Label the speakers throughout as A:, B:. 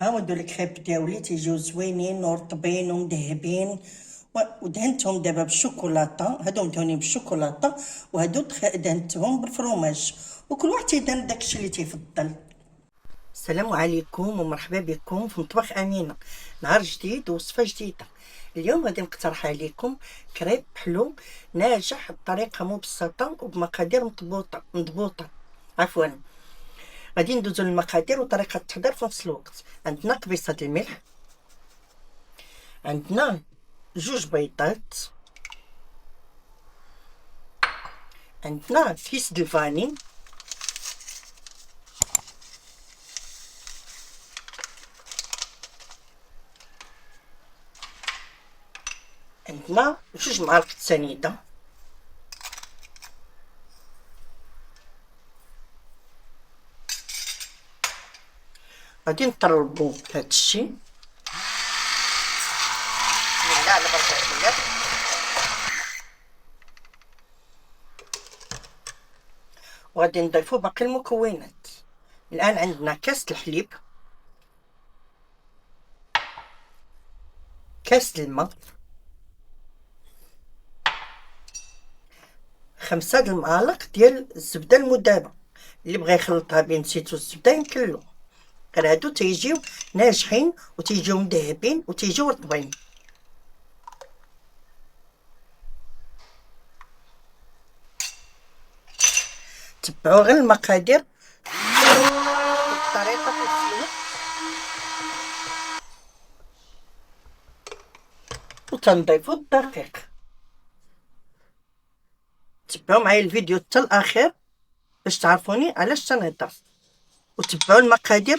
A: ها هادو الكريب دياولي تيجيو زوينين ورطبين ومدهبين، ودهنتهم دابا بالشوكولاطه، هادو مدهونين بالشوكولاطه وهادو دهنتهم بالفرomاج، وكل واحد تيدهن داكشي اللي تيفضل. السلام عليكم ومرحبا بكم في مطبخ امينه، نهار جديد ووصفه جديده. اليوم غادي نقترح عليكم كريب حلو ناجح بطريقه مبسطه وبمقادير مضبوطه. عفوا، غادي ندوزو للمقادير وطريقه التحضير في نفس الوقت. عندنا قبيصه الملح، عندنا جوج بيضات، عندنا كيس د الفاني، عندنا جوج معالق سنيده، غادي نطربو هادشي بسم الله على بركه الله. وغادي نضيفو باقي المكونات. الان عندنا كاس الحليب، كاس الماء، 5 د المعالق ديال الزبده المذابه. اللي بغى يخلطها بين الزيت والزبده يمكنلو، غير هادو تيجيو ناجحين وتيجيو مذهبين وتيجيو رطبين. تبعوا غير المقادير بالطريقه في السلوك وتنضيفوا الدقيق. تبعوا معايا الفيديو حتى الاخير باش تعرفوني علاش تنهضر، وتبعوا المقادير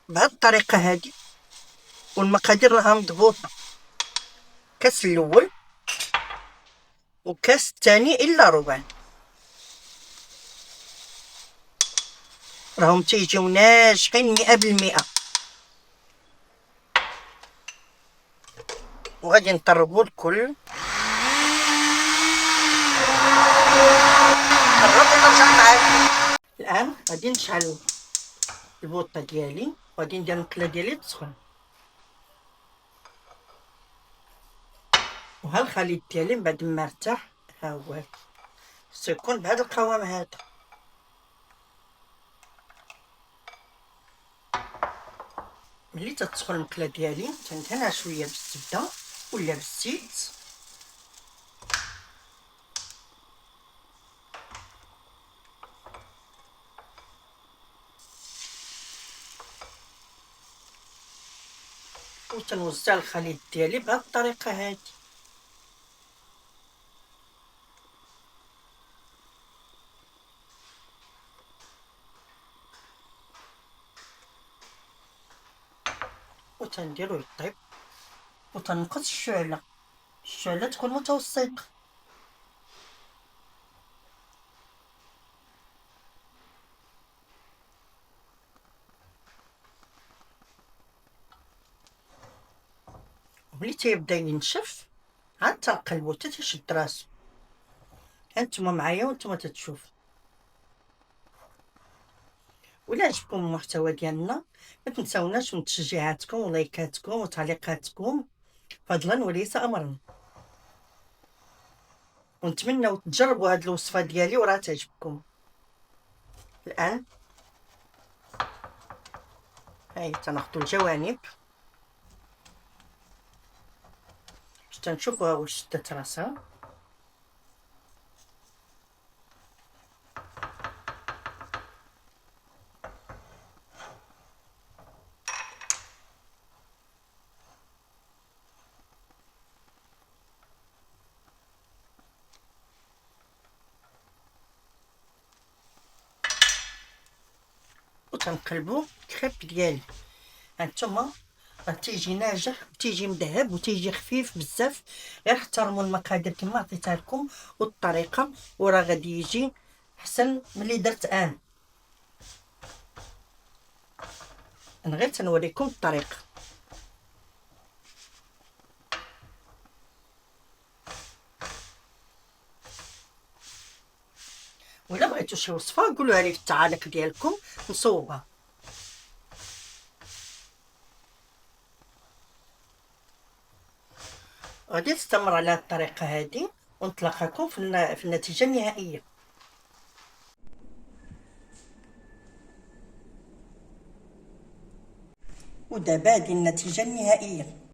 A: بهذه الطريقه هذه، والمقادير راها مضبوطه. كاس الاول وكاس الثاني الا ربع، راهم تيجيو ناجحين 100%. وغادي نطربوا الكل. قرب ونرجع معاكم. الان غادي نشعل البوطه ديالي وغادي ندير المقله ديالي تسخن، وها الخليط ديالي من بعد ما ارتاح ها هو خصو يكون بهذا القوام هذا. ملي تتسخن المقله ديالي تندهنها شويه بالزبده ولا بالزيت، وتنوزع الخليط ديالي بهذه الطريقه هذه. وتنديرو يطيب وتنقص الشعله تكون متوسطه. وملي تيبدا ينشف عاد تنقلبو حتى تيشد راسو. هانتوما معايا وانتوما تتشوفوا. ولا عجبكم المحتوى ديالنا ما تنساوناش من تشجيعاتكم ولايكاتكم وتعليقاتكم فضلا وليس امرا، ونتمنوا تجربوا هذه الوصفه ديالي وراه تعجبكم. الان هاي تناخذوا الجوانب باش تنشوفوها واش شدت راسها. وتنقلبوا الكريب ديالي. هانتوما راه تيجي ناجح وتيجي مذهب وتيجي خفيف بزاف. غير احترموا المقادير كما عطيتها لكم والطريقه، وراه غادي يجي احسن من اللي درت انا غير تنوريكم الطريقه. ولا بغيتو شي وصفه قولوها لي في التعاليق ديالكم نصوبها. غادي تستمر على هاد الطريقة هادي ونتلاقاكم في النتيجة النهائية. ودابا هادي النتيجة النهائية.